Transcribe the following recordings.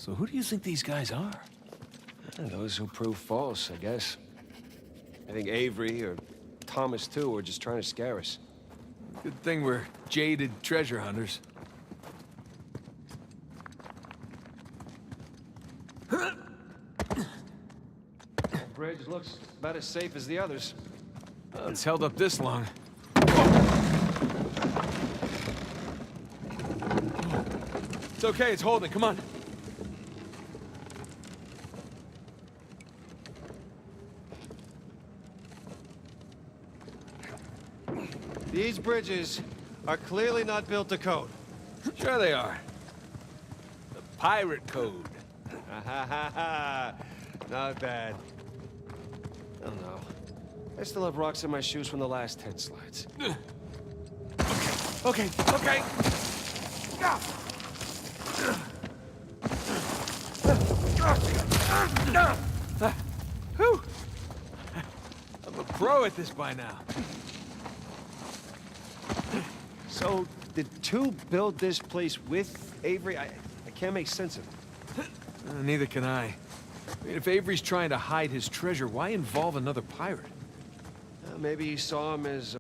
So who do you think these guys are? Those who prove false, I guess. I think Avery or Thomas, too, are just trying to scare us. Good thing we're jaded treasure hunters. The bridge looks about as safe as the others. Well, it's held up this long. It's okay, it's holding. Come on. These bridges are clearly not built to code. Sure they are. The pirate code. Ha ha ha! Not bad. I don't know. I still have rocks in my shoes from the last 10 slides. Okay. Whew. I'm a pro at this by now. So, did two build this place with Avery? I can't make sense of it. Neither can I. I mean, if Avery's trying to hide his treasure, why involve another pirate? Maybe he saw him as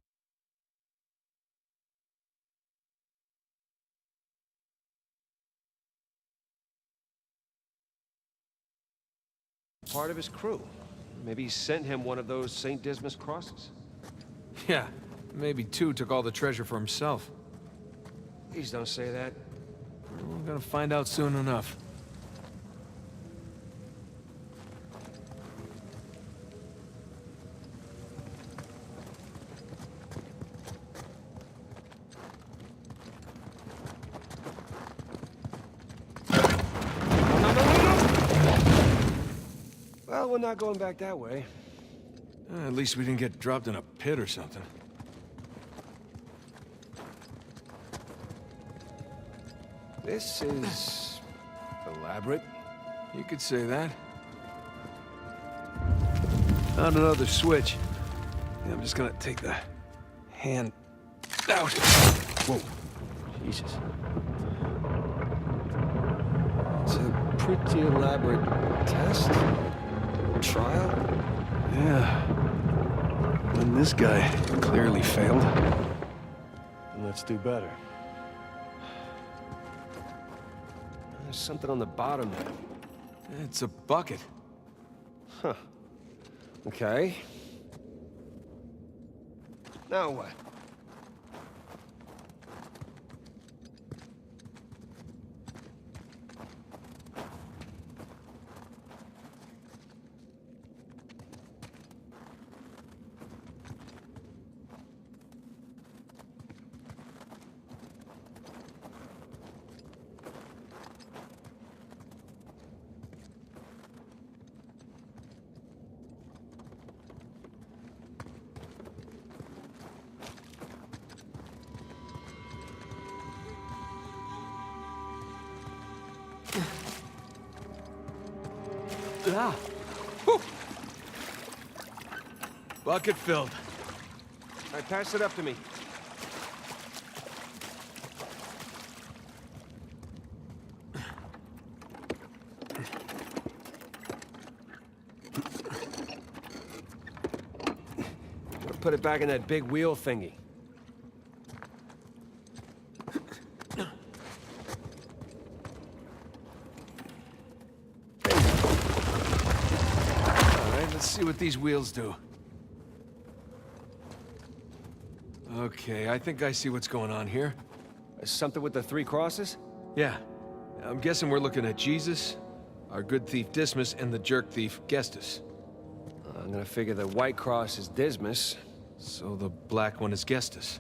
part of his crew. Maybe he sent him one of those St. Dismas crosses. Yeah, maybe two took all the treasure for himself. Please don't say that. We're gonna find out soon enough. Well, we're not going back that way. At least we didn't get dropped in a pit or something. This is elaborate. You could say that. Found another switch. Yeah, I'm just gonna take the hand out. Whoa. Jesus. It's a pretty elaborate test. Trial. Yeah. And this guy clearly failed. Let's do better. There's something on the bottom there. It's a bucket. Huh. Okay. Now what? Ah. Whew. Bucket filled. All right, pass it up to me. Put it back in that big wheel thingy. Let's see what these wheels do. Okay, I think I see what's going on here. Something with the three crosses? Yeah. I'm guessing we're looking at Jesus, our good thief Dismas, and the jerk thief Gestus. I'm gonna figure the white cross is Dismas. So the black one is Gestus.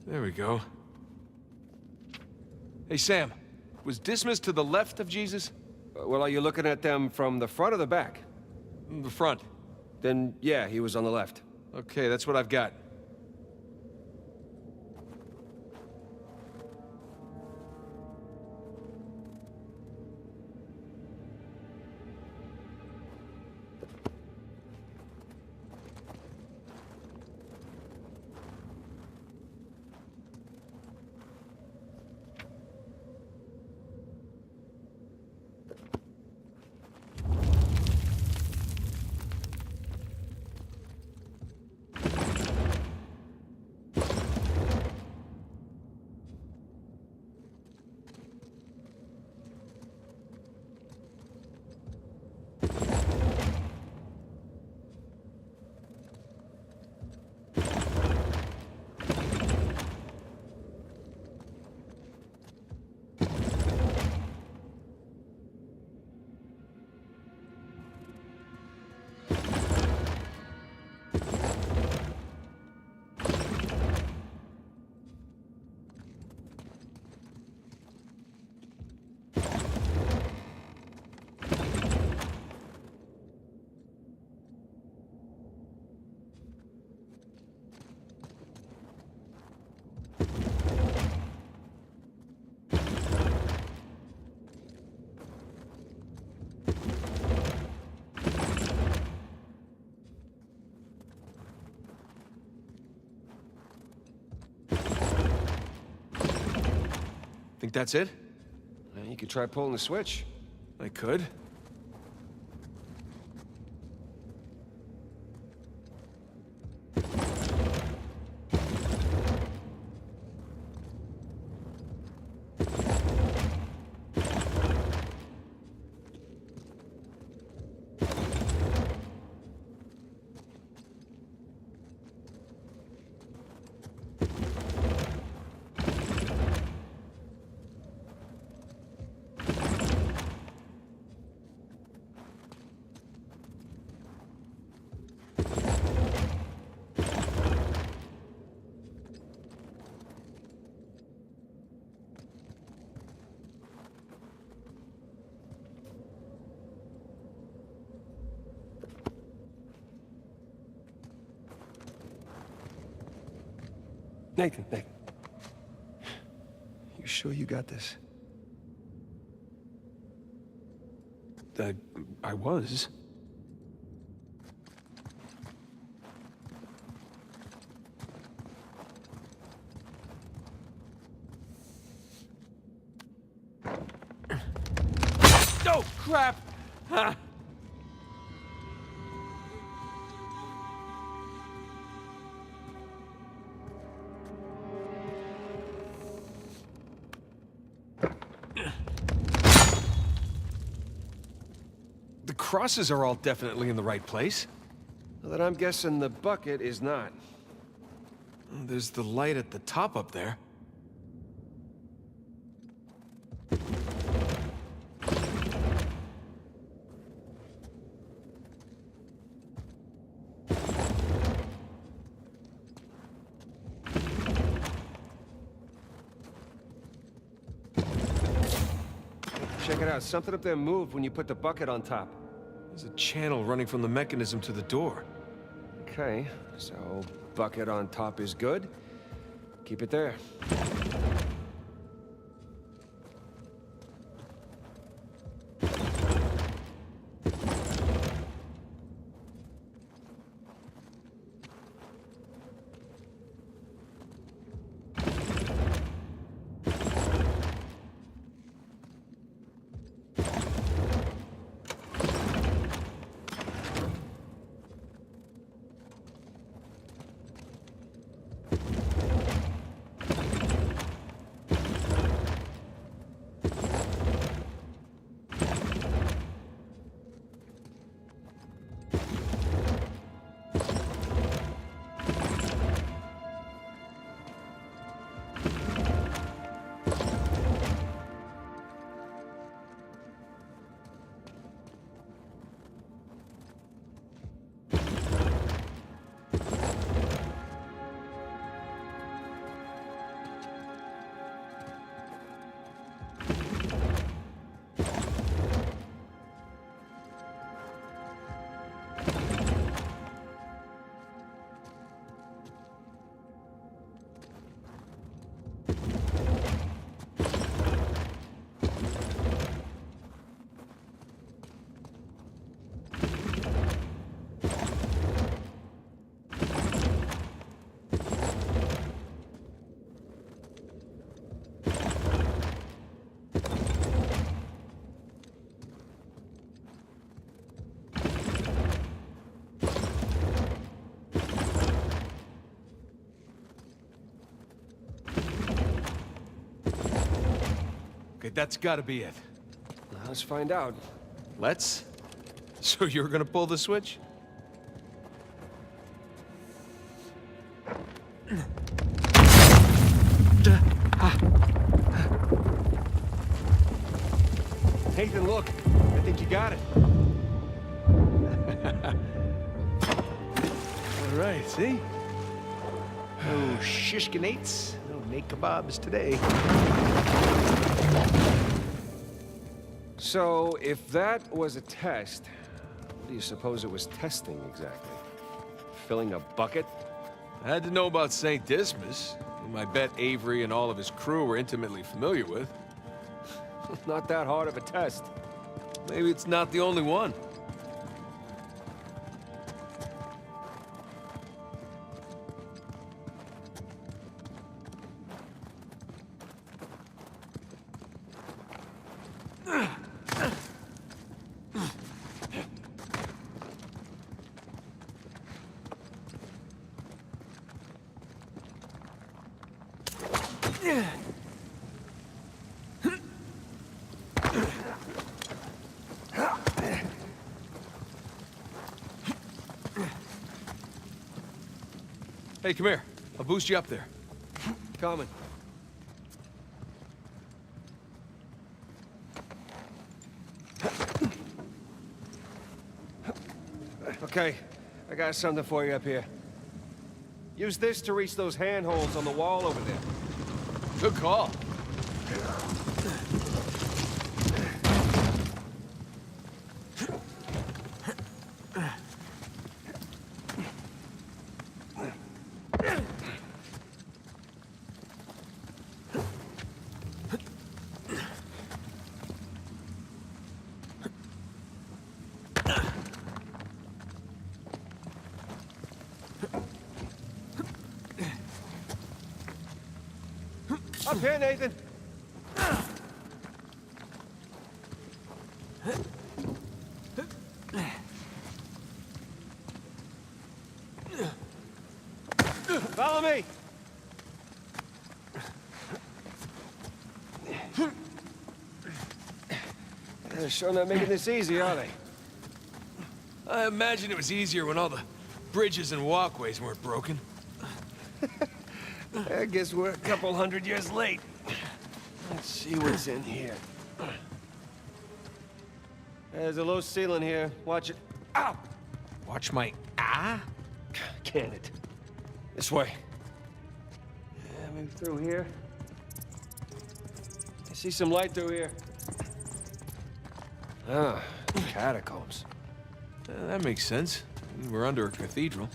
There we go. Hey, Sam. Was Dismas to the left of Jesus? Well, are you looking at them from the front or the back? The front. Then, yeah, he was on the left. Okay, that's what I've got. Think that's it? You could try pulling the switch. I could. Nathan. You sure you got this? I was. Oh, crap! Ha! The crosses are all definitely in the right place. Well, then I'm guessing the bucket is not. There's the light at the top up there. Check it out. Something up there moved when you put the bucket on top. There's a channel running from the mechanism to the door. Okay, so bucket on top is good. Keep it there. Okay, that's gotta be it. Now, let's find out. Let's? So you're gonna pull the switch? Nathan, look. I think you got it. All right, see? No shishkinates, no naked kebabs today. So, if that was a test, what do you suppose it was testing exactly? Filling a bucket? I had to know about St. Dismas, whom I bet Avery and all of his crew were intimately familiar with. Not that hard of a test. Maybe it's not the only one. Hey, come here. I'll boost you up there. Coming. Okay, I got something for you up here. Use this to reach those handholds on the wall over there. Good call. Up here, Nathan. Follow me. They're sure not making this easy, are they? I imagine it was easier when all the bridges and walkways weren't broken. I guess we're a couple hundred years late. Let's see what's in here. There's a low ceiling here. Watch it. Ow! Watch my Can it? This way. Yeah, move through here. I see some light through here. Ah, catacombs. That makes sense. We're under a cathedral.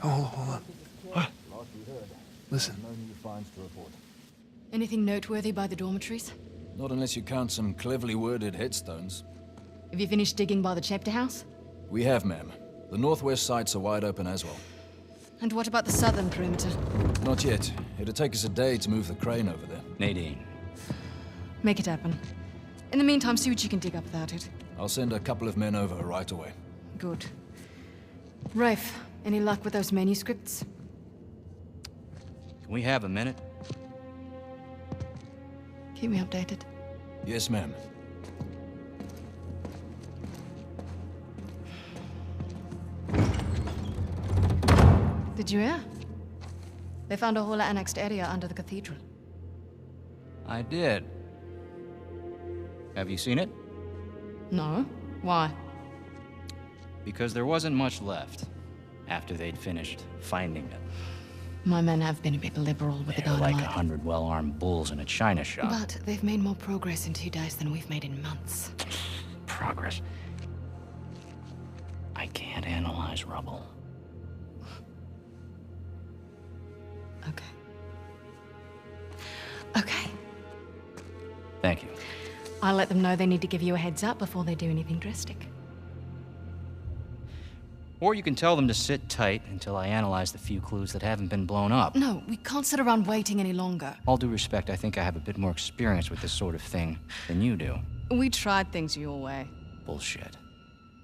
Hold on. What? Listen. No new finds to report. Anything noteworthy by the dormitories? Not unless you count some cleverly worded headstones. Have you finished digging by the chapter house? We have, ma'am. The northwest sites are wide open as well. And what about the southern perimeter? Not yet. It'll take us a day to move the crane over there. Nadine. Make it happen. In the meantime, see what you can dig up without it. I'll send a couple of men over right away. Good. Rafe, any luck with those manuscripts? Can we have a minute? Keep me updated. Yes, ma'am. Did you hear? They found a whole annexed area under the cathedral. I did. Have you seen it? No? Why? Because there wasn't much left after they'd finished finding it. My men have been a bit liberal with the They're like dynamite. 100 well-armed bulls in a china shop. But they've made more progress in 2 days than we've made in months. Progress. I can't analyze rubble. Okay. Okay. Thank you. I'll let them know they need to give you a heads up before they do anything drastic. Or you can tell them to sit tight until I analyze the few clues that haven't been blown up. No, we can't sit around waiting any longer. All due respect, I think I have a bit more experience with this sort of thing than you do. We tried things your way. Bullshit.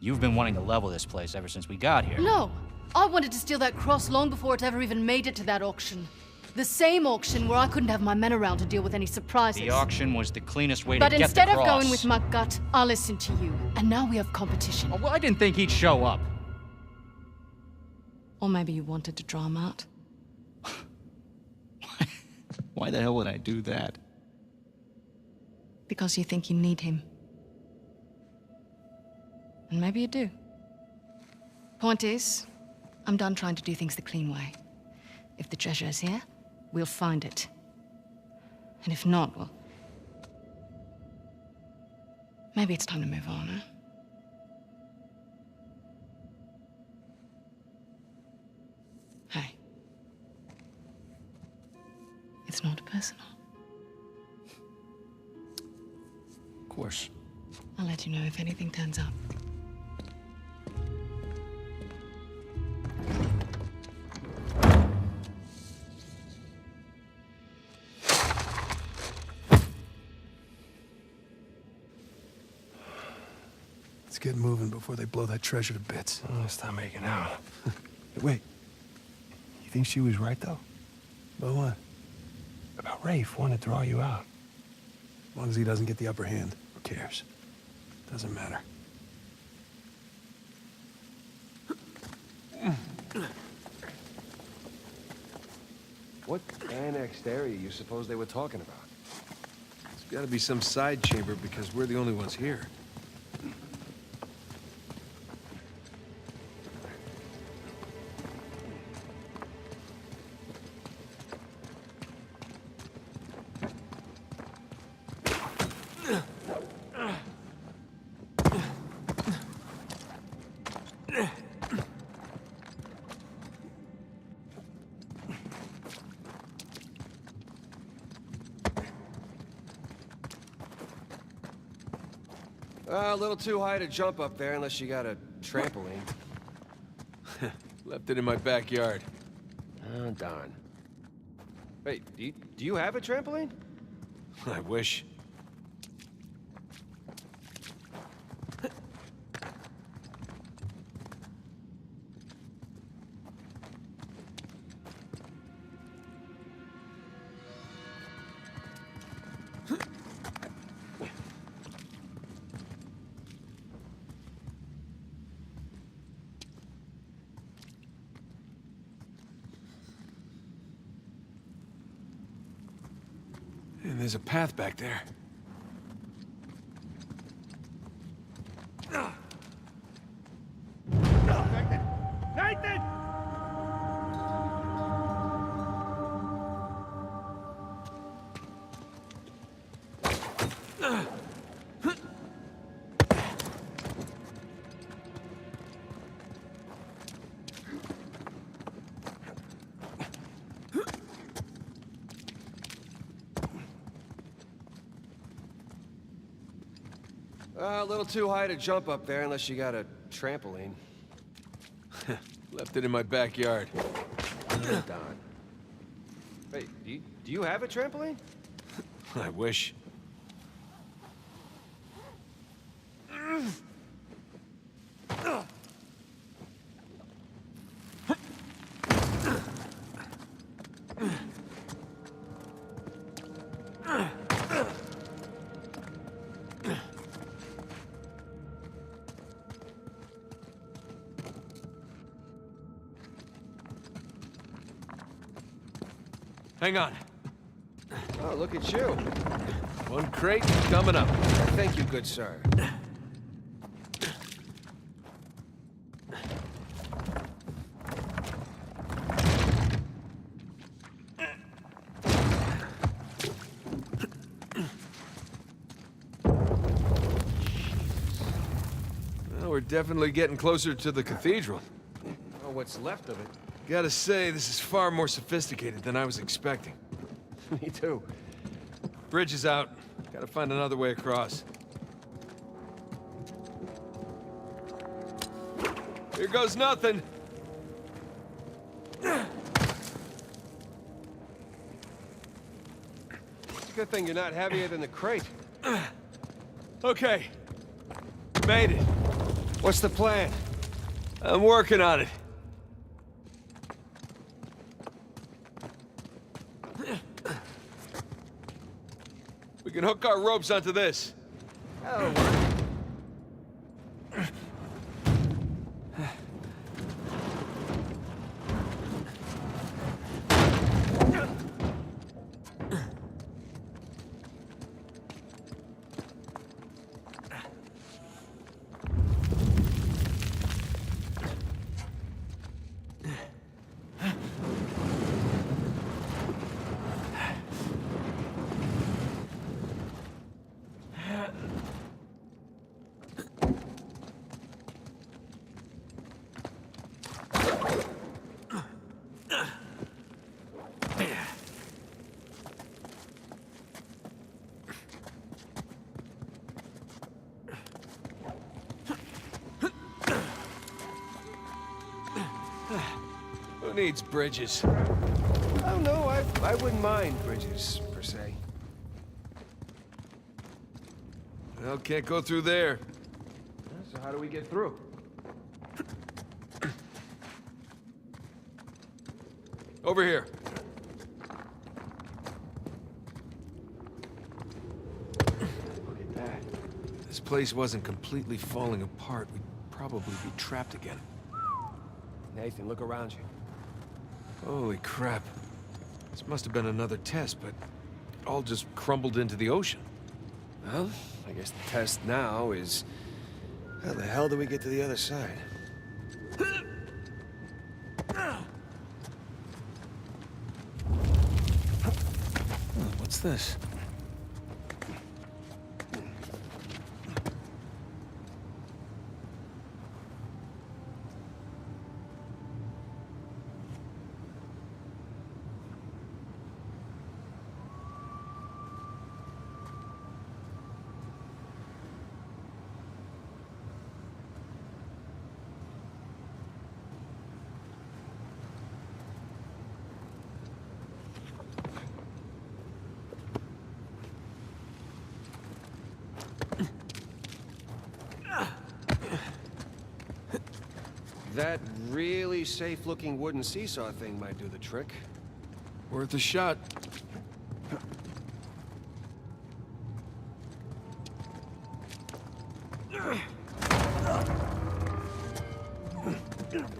You've been wanting to level this place ever since we got here. No, I wanted to steal that cross long before it ever even made it to that auction. The same auction where I couldn't have my men around to deal with any surprises. The auction was the cleanest way But to get the instead cross. of going with my gut, I listened to you. And now we have competition. Oh, well, I didn't think he'd show up. Or maybe you wanted to draw him out. Why the hell would I do that? Because you think you need him. And maybe you do. Point is, I'm done trying to do things the clean way. If the treasure is here, we'll find it. And if not, well... maybe it's time to move on, huh? Hey. It's not personal. Of course. I'll let you know if anything turns up. Let's get moving before they blow that treasure to bits. Oh, stop making out. Wait. You think she was right, though? About what? About Rafe wanting to draw you out. As long as he doesn't get the upper hand, who cares? Doesn't matter. What annexed area you suppose they were talking about? It's gotta be some side chamber because we're the only ones here. A little too high to jump up there unless you got a trampoline. Left it in my backyard. Oh, darn. Wait, do you have a trampoline? I wish. And there's a path back there. Nathan! A little too high to jump up there unless you got a trampoline. Left it in my backyard. Oh, darn. Wait, do you have a trampoline? I wish. Hang on. Oh, look at you. One crate coming up. Thank you, good sir. Well, we're definitely getting closer to the cathedral. Oh, what's left of it? Gotta say, this is far more sophisticated than I was expecting. Me too. Bridge is out. Gotta find another way across. Here goes nothing. It's a good thing you're not heavier than the crate. Okay. Made it. What's the plan? I'm working on it. We can hook our ropes onto this. That'll work. Who needs bridges? Oh, no, I wouldn't mind bridges, per se. Well, can't go through there. So how do we get through? Over here. Look at that. If this place wasn't completely falling apart, we'd probably be trapped again. Nathan, look around you. Holy crap. This must have been another test, but it all just crumbled into the ocean. Well, I guess the test now is... how the hell do we get to the other side? What's this? That really safe-looking wooden seesaw thing might do the trick. Worth a shot. Well,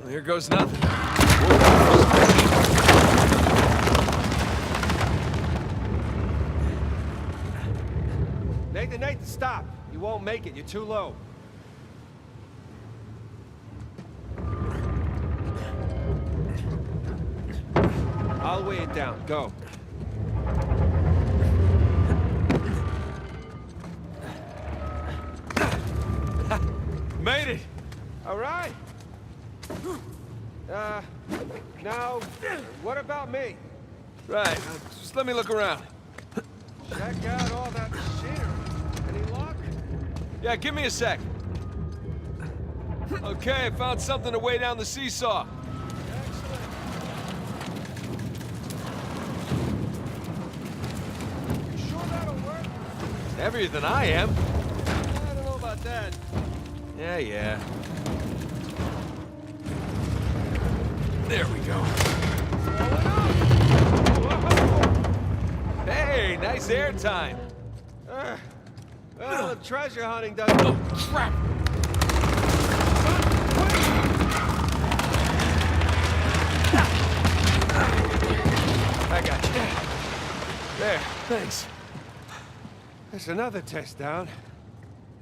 here goes nothing. Nathan, stop! You won't make it, you're too low. I'll weigh it down, go. Made it! All right. Now, what about me? Right, just let me look around. Check out all that machinery. Any luck? Yeah, give me a sec. Okay, I found something to weigh down the seesaw. Excellent. You sure that'll work? It's heavier than I am. I don't know about that. Yeah. There we go. Hey, nice air time. Well, the treasure hunting doesn't... Oh, crap! I got you. There, thanks. There's another test down.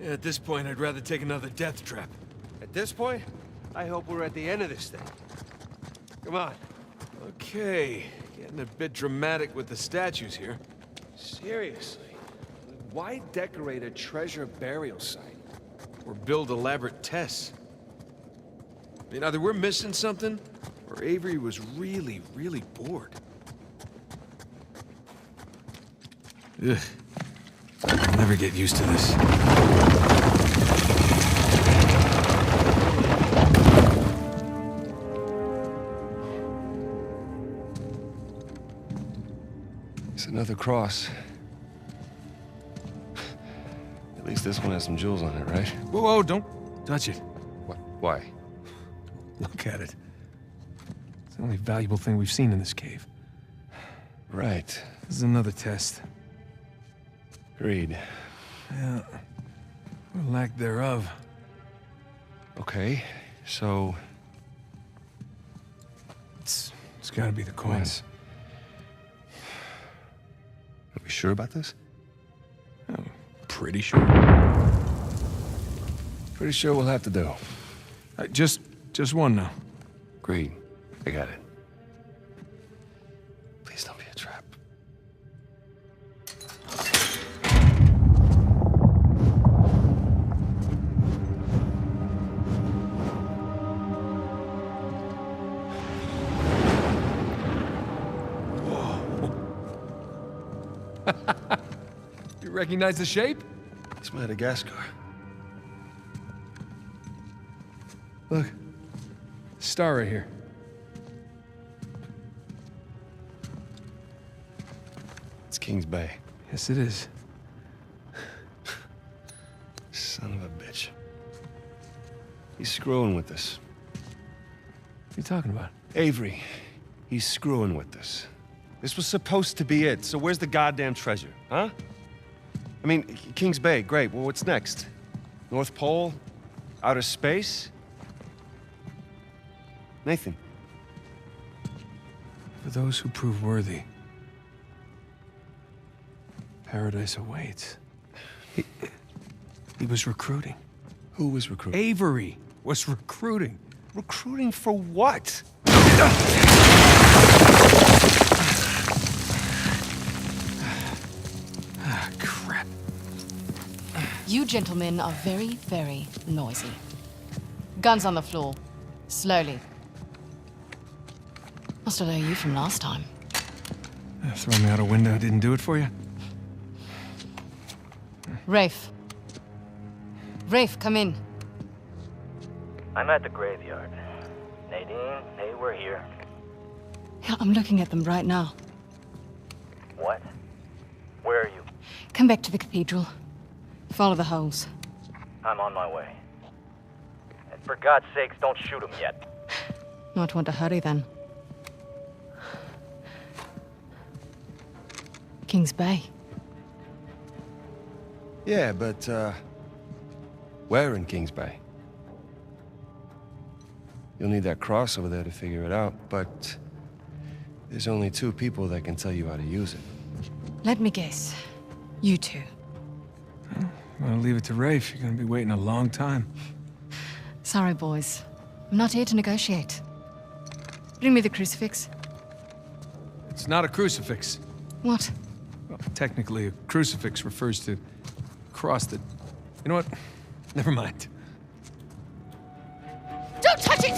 Yeah, at this point, I'd rather take another death trap. At this point, I hope we're at the end of this thing. Come on. Okay, getting a bit dramatic with the statues here. Seriously, why decorate a treasure burial site? Or build elaborate tests. I mean, either we're missing something, or Avery was really, really bored. Ugh. I'll never get used to this. Another cross. At least this one has some jewels on it, right? Whoa, whoa, don't touch it. What? Why? Look at it. It's the only valuable thing we've seen in this cave. Right. This is another test. Agreed. Yeah. Or lack thereof. Okay, so... It's gotta be the coins. Are we sure about this? I'm pretty sure. Pretty sure we'll have to do. Just one now. Agreed. I got it. Please don't be a trap. You recognize the shape? It's Madagascar. Look. Star right here. It's Kings Bay. Yes, it is. Son of a bitch. He's screwing with us. What are you talking about? Avery, he's screwing with us. This was supposed to be it, so where's the goddamn treasure, huh? I mean, Kings Bay, great. Well, what's next? North Pole? Outer space? Nathan. For those who prove worthy, paradise awaits. He was recruiting. Who was recruiting? Avery was recruiting. Recruiting for what? Ah, crap. You gentlemen are very, very noisy. Guns on the floor. Slowly. Must have known you from last time. Throwing me out a window didn't do it for you? Rafe. Rafe, come in. I'm at the graveyard. Nadine, hey, we're here. Yeah, I'm looking at them right now. What? Where are you? Come back to the cathedral. Follow the holes. I'm on my way. And for God's sakes, don't shoot him yet. Might want to hurry then. Kings Bay. Yeah, but, where in Kings Bay? You'll need that cross over there to figure it out, but there's only 2 people that can tell you how to use it. Let me guess. You two. I'll leave it to Rafe. You're gonna be waiting a long time. Sorry, boys. I'm not here to negotiate. Bring me the crucifix. It's not a crucifix. What? Well, technically, a crucifix refers to a cross that... You know what? Never mind. Don't touch it!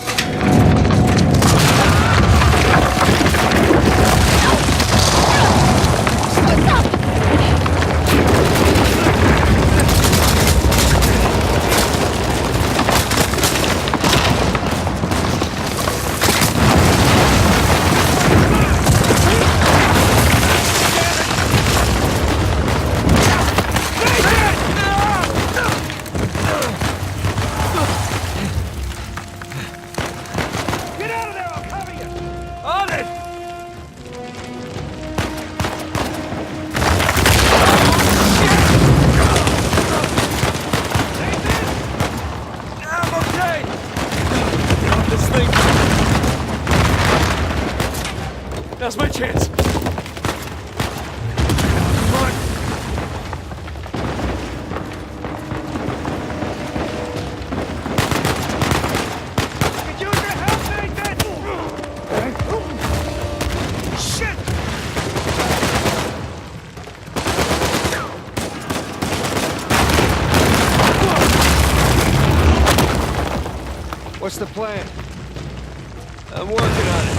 Now's my chance. Come on. Could use your help, Nathan! Shit! What's the plan? I'm working on it.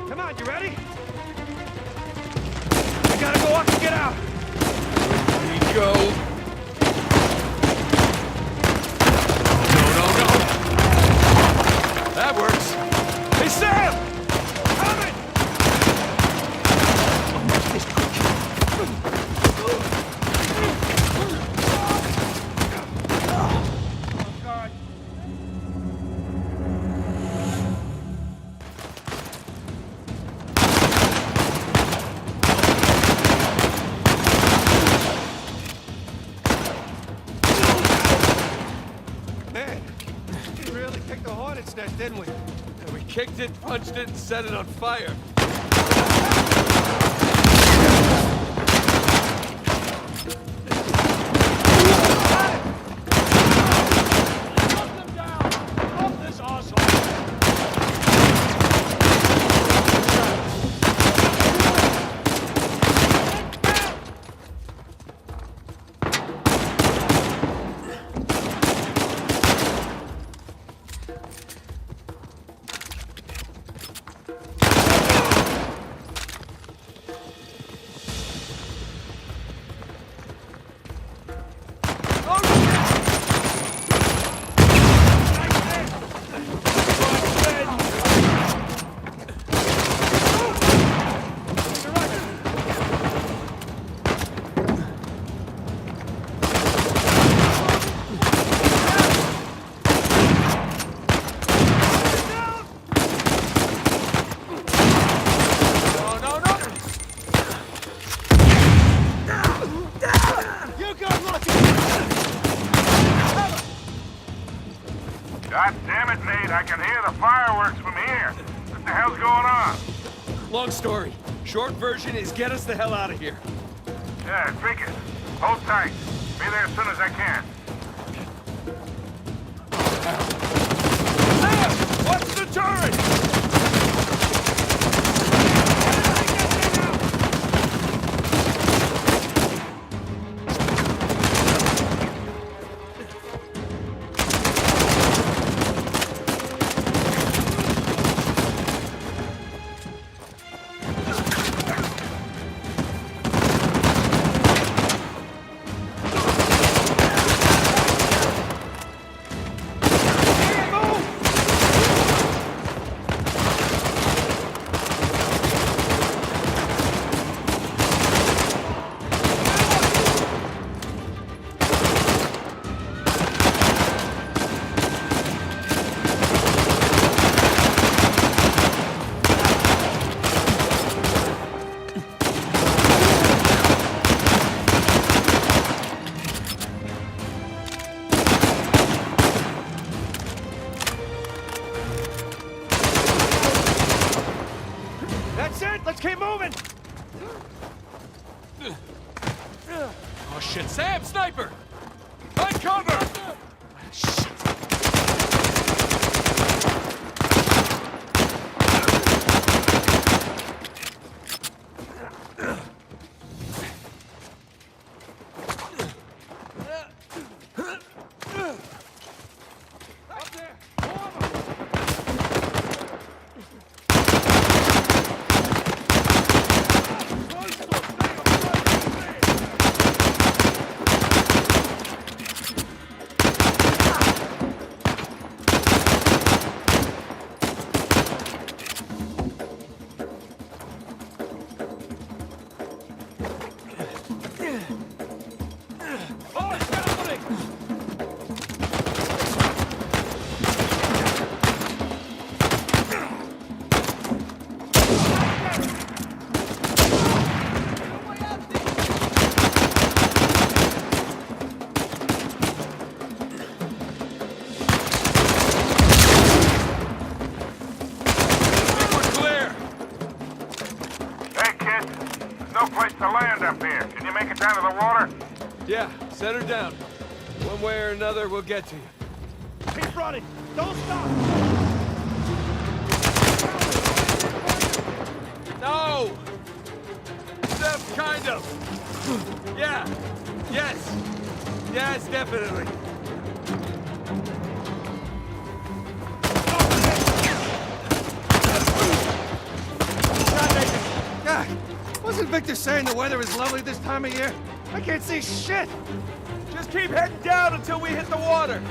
Come on, you ready? You gotta go up and get out! go. No. That works. Hey, Sam! Coming! Man, we really kicked the hornet's nest, didn't we? And we kicked it, punched it, and set it on fire. God damn it, Nate, I can hear the fireworks from here. What the hell's going on? Long story. Short version is get us the hell out of here. Yeah, figures. Hold tight. Be there as soon as I can. Sam! What's the turret? That's it! Let's keep moving! Oh shit, Sam, sniper! Find cover! Shit. Up there! No place to land up here. Can you make it down to the water? Yeah, set her down. One way or another, we'll get to you. Keep running! Don't stop! No! Except kind of. Yeah. Yes. Yes, definitely. God, wasn't Victor saying the weather is lovely this time of year? I can't see shit! Just keep heading down until we hit the water!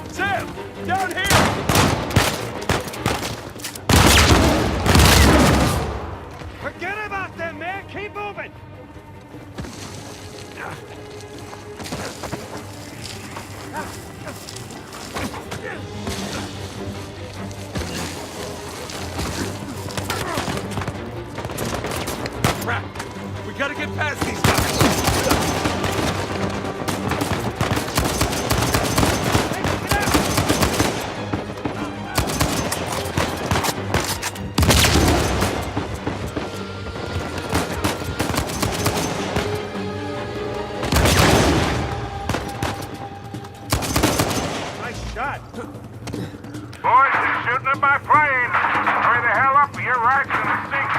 Sam! Down here! Forget about them, man! Keep moving! Crap! We gotta get past these guys! Boys, they're shooting at my plane. Hurry the hell up or your ride's gonna sink.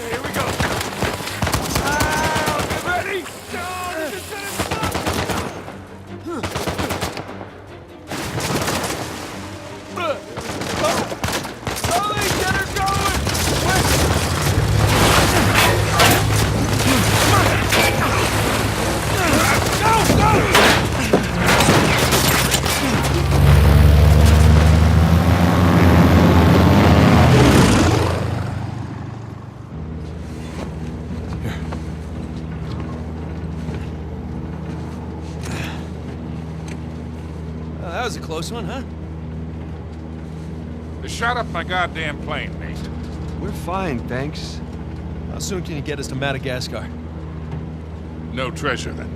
Here we go! Get ready! No, this is gonna suck! Slowly, get her going! That was a close one, huh? They shot up my goddamn plane, Nate. We're fine, thanks. How soon can you get us to Madagascar? No treasure, then.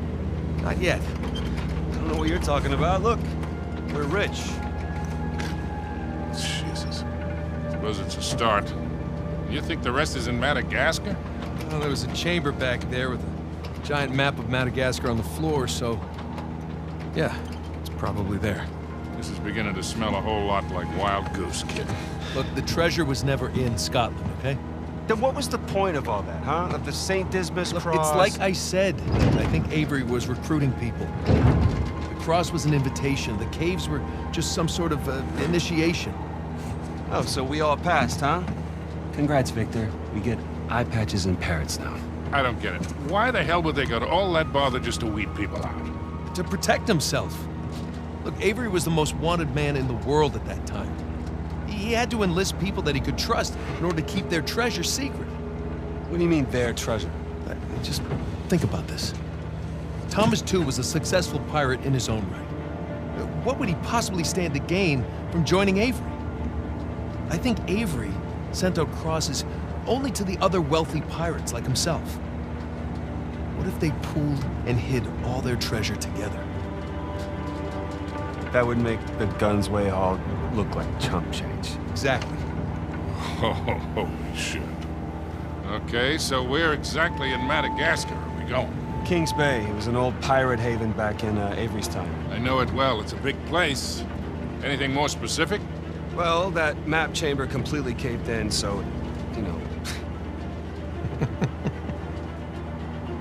Not yet. I don't know what you're talking about. Look, we're rich. Jesus. Suppose it's a start. You think the rest is in Madagascar? Well, there was a chamber back there with a giant map of Madagascar on the floor, so... yeah, it's probably there. This is beginning to smell a whole lot like Wild Goose, kid. Look, the treasure was never in Scotland, okay? Then what was the point of all that, huh? Of the St. Dismas Look, cross? it's like I said. I think Avery was recruiting people. The cross was an invitation. The caves were just some sort of initiation. Oh, so we all passed, huh? Congrats, Victor. We get eye patches and parrots now. I don't get it. Why the hell would they go to all that bother just to weed people out? To protect himself. Look, Avery was the most wanted man in the world at that time. He had to enlist people that he could trust in order to keep their treasure secret. What do you mean, their treasure? Just think about this. Thomas, too, was a successful pirate in his own right. What would he possibly stand to gain from joining Avery? I think Avery sent out crosses only to the other wealthy pirates like himself. What if they pooled and hid all their treasure together? That would make the Gunsway Hall look like chump change. Exactly. Oh, holy shit. Okay, so where exactly in Madagascar are we going? Kings Bay. It was an old pirate haven back in Avery's time. I know it well. It's a big place. Anything more specific? Well, that map chamber completely caved in, so, you know.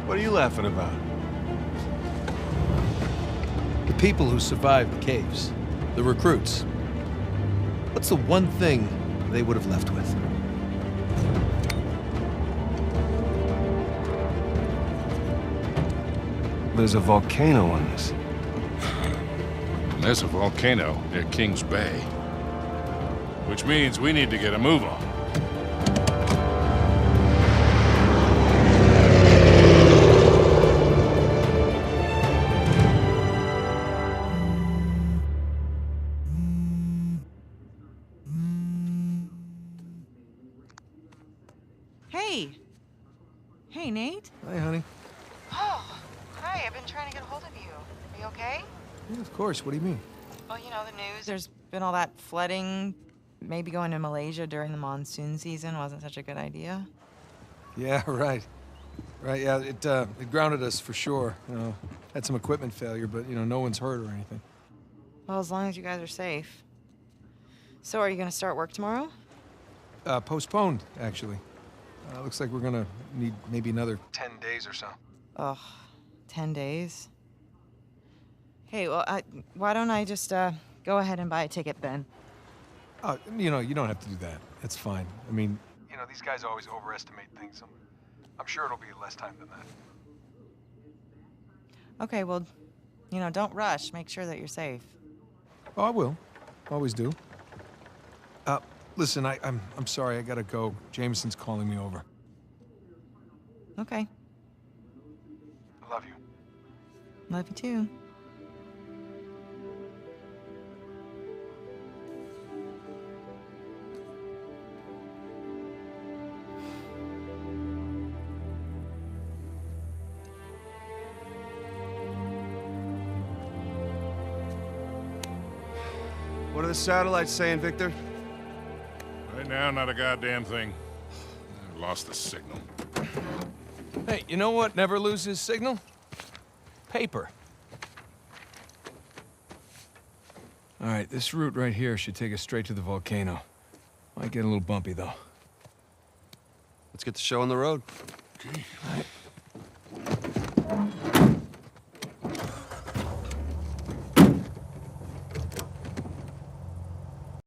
What are you laughing about? The people who survived the caves, the recruits. What's the one thing they would have left with? There's a volcano on this. There's a volcano near Kings Bay. Which means we need to get a move on. Hey. Hey, Nate. Hi, honey. Oh, hi. I've been trying to get a hold of you. Are you okay? Yeah, of course. What do you mean? Well, you know, the news. There's been all that flooding. Maybe going to Malaysia during the monsoon season wasn't such a good idea. Yeah, right. Right, yeah, it grounded us for sure. You know, had some equipment failure, but, you know, no one's hurt or anything. Well, as long as you guys are safe. So, are you gonna start work tomorrow? Postponed, actually. Looks like we're gonna need maybe another 10 days or so. Ugh, 10 days. Hey, well, why don't I just go ahead and buy a ticket then? You know, you don't have to do that. That's fine. I mean, you know, these guys always overestimate things. I'm sure it'll be less time than that. Okay, well, you know, don't rush. Make sure that you're safe. Oh, I will. Always do. Listen, I'm sorry. I gotta go. Jameson's calling me over. Okay. I love you. Love you too. What are the satellites saying, Victor? Right now, not a goddamn thing. I lost the signal. Hey, you know what never loses signal? Paper. All right, this route right here should take us straight to the volcano. Might get a little bumpy, though. Let's get the show on the road. Okay. All right.